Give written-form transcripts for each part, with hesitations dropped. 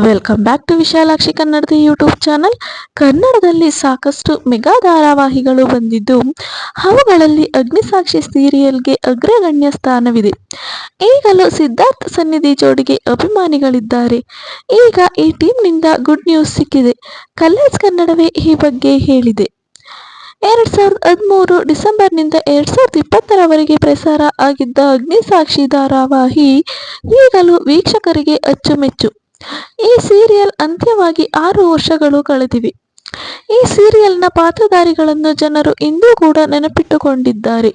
Welcome back to Vishalakshi ಕನ್ನಡದ YouTube channel. ಕನ್ನಡದಲ್ಲಿ ಸಾಕಷ್ಟು ಮೆಗಾ ಧಾರಾವಾಹಿಗಳು ಬಂದಿದ್ದು, ಅವುಗಳಲ್ಲಿ ಅಗ್ನಿಸಾಕ್ಷಿ ಸೀರಿಯಲ್ಗೆ ಅಗ್ರಗಣ್ಯ ಸ್ಥಾನವಿದೆ. ಈಗಲೂ ಸಿದ್ಧಾರ್ಥ್ ಸನ್ನಿಧಿ ಜೋಡಿಗೆ ಅಭಿಮಾನಿಗಳಿದ್ದಾರೆ. ಈಗ ಈ ಟೀಮ್ನಿಂದ ಗುಡ್ ನ್ಯೂಸ್ ಸಿಕ್ಕಿದೆ. ಕಲರ್ಸ್ ಕನ್ನಡವೇ ಈ ಬಗ್ಗೆ ಹೇಳಿದೆ. 2013 ಡಿಸೆಂಬರ್ನಿಂದ 2020ರವರೆಗೆ ಪ್ರಸಾರ ಆಗಿದ್ದ ಅಗ್ನಿಸಾಕ್ಷಿ ಧಾರಾವಾಹಿ ಈಗಲೂ ವೀಕ್ಷಕರಿಗೆ ಅಚ್ಚುಮೆಚ್ಚು. ಈ ಸೀರಿಯಲ್ ಅಂತ್ಯವಾಗಿ 6 ವರ್ಷಗಳು ಕಳೆದಿವೆ. ಈ ಸೀರಿಯಲ್ನ ಪಾತ್ರಧಾರಿಗಳನ್ನು ಜನರು ಇಂದೂ ಕೂಡ ನೆನಪಿಟ್ಟುಕೊಂಡಿದ್ದಾರೆ.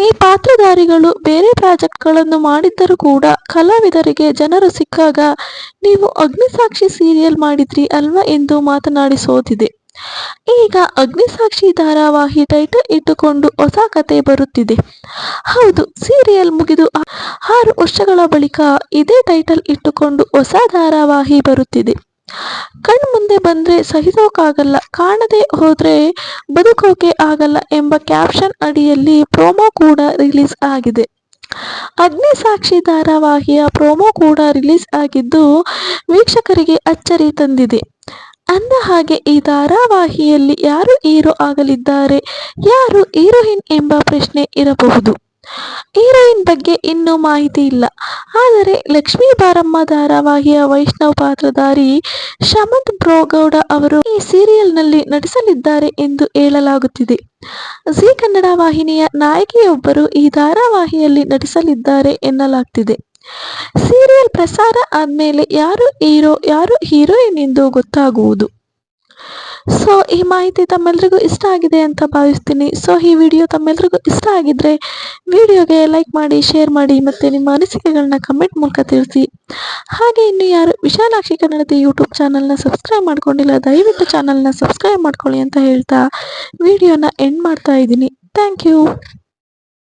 ಈ ಪಾತ್ರಧಾರಿಗಳು ಬೇರೆ ಪ್ರಾಜೆಕ್ಟ್ಗಳನ್ನು ಮಾಡಿದ್ದರೂ ಕೂಡ ಕಲಾವಿದರಿಗೆ ಜನರು ಸಿಕ್ಕಾಗ ನೀವು ಅಗ್ನಿಸಾಕ್ಷಿ ಸೀರಿಯಲ್ ಮಾಡಿದ್ರಿ ಅಲ್ವಾ ಎಂದು ಮಾತನಾಡಿಸೋದಿದೆ. ಈಗ ಅಗ್ನಿಸಾಕ್ಷಿ ಧಾರಾವಾಹಿ ಟೈಟಲ್ ಇಟ್ಟುಕೊಂಡು ಹೊಸ ಕತೆ ಬರುತ್ತಿದೆ. ಹೌದು, ಸೀರಿಯಲ್ ಮುಗಿದು 6 ವರ್ಷಗಳ ಬಳಿಕ ಇದೇ ಟೈಟಲ್ ಇಟ್ಟುಕೊಂಡು ಹೊಸ ಧಾರಾವಾಹಿ ಬರುತ್ತಿದೆ. ಕಣ್ಮುಂದೆ ಬಂದ್ರೆ ಸಹಿಸೋಕಾಗಲ್ಲ, ಕಾಣದೆ ಹೋದ್ರೆ ಬದುಕೋಕೆ ಆಗಲ್ಲ ಎಂಬ ಕ್ಯಾಪ್ಷನ್ ಅಡಿಯಲ್ಲಿ ಪ್ರೋಮೋ ಕೂಡ ರಿಲೀಸ್ ಆಗಿದೆ. ಅಗ್ನಿಸಾಕ್ಷಿ ಧಾರಾವಾಹಿಯ ಪ್ರೋಮೋ ಕೂಡ ರಿಲೀಸ್ ಆಗಿದ್ದು ವೀಕ್ಷಕರಿಗೆ ಅಚ್ಚರಿ ತಂದಿದೆ. ಅಂದ ಹಾಗೆ ಈ ಧಾರಾವಾಹಿಯಲ್ಲಿ ಯಾರು ಹೀರೋ ಆಗಲಿದ್ದಾರೆ, ಯಾರು ಹೀರೋಯಿನ್ ಎಂಬ ಪ್ರಶ್ನೆ ಇರಬಹುದು. ಹೀರೋಯಿನ್ ಬಗ್ಗೆ ಇನ್ನೂ ಮಾಹಿತಿ ಇಲ್ಲ. ಆದರೆ ಲಕ್ಷ್ಮೀ ಬಾರಮ್ಮ ಧಾರಾವಾಹಿಯ ವೈಷ್ಣವ್ ಪಾತ್ರಧಾರಿ ಶಮಂತ್ ಬ್ರೋಗೌಡ ಅವರು ಈ ಸೀರಿಯಲ್ನಲ್ಲಿ ನಟಿಸಲಿದ್ದಾರೆ ಎಂದು ಹೇಳಲಾಗುತ್ತಿದೆ. ಜೀ ಕನ್ನಡ ವಾಹಿನಿಯ ನಾಯಕಿಯೊಬ್ಬರು ಈ ಧಾರಾವಾಹಿಯಲ್ಲಿ ನಟಿಸಲಿದ್ದಾರೆ ಎನ್ನಲಾಗ್ತಿದೆ. ಸೀರಿಯಲ್ ಪ್ರಸಾರ ಆದ್ಮೇಲೆ ಯಾರು ಹೀರೋ ಯಾರು ಹೀರೋಯಿನ್ ಎಂದು ಗೊತ್ತಾಗುವುದು. ಸೊ ಈ ಮಾಹಿತಿ ತಮ್ಮೆಲ್ರಿಗೂ ಇಷ್ಟ ಆಗಿದೆ ಅಂತ ಭಾವಿಸ್ತೀನಿ. ಸೊ ಈ ವಿಡಿಯೋ ತಮ್ಮೆಲ್ರಿಗೂ ಇಷ್ಟ ಆಗಿದ್ರೆ ವಿಡಿಯೋಗೆ ಲೈಕ್ ಮಾಡಿ, ಶೇರ್ ಮಾಡಿ ಮತ್ತು ನಿಮ್ಮ ಅನಿಸಿಕೆಗಳನ್ನ ಕಮೆಂಟ್ ಮೂಲಕ ತಿಳಿಸಿ. ಹಾಗೆ ಇನ್ನು ಯಾರು ವಿಶಾಲಾಕ್ಷಿ ಕನ್ನಡದ ಯೂಟ್ಯೂಬ್ ಚಾನಲ್ನ ಸಬ್ಸ್ಕ್ರೈಬ್ ಮಾಡ್ಕೊಂಡಿಲ್ಲ, ದಯವಿಟ್ಟು ಚಾನಲ್ನ ಸಬ್ಸ್ಕ್ರೈಬ್ ಮಾಡ್ಕೊಳ್ಳಿ ಅಂತ ಹೇಳ್ತಾ ವಿಡಿಯೋನ ಎಂಡ್ ಮಾಡ್ತಾ ಇದ್ದೀನಿ. Thank you.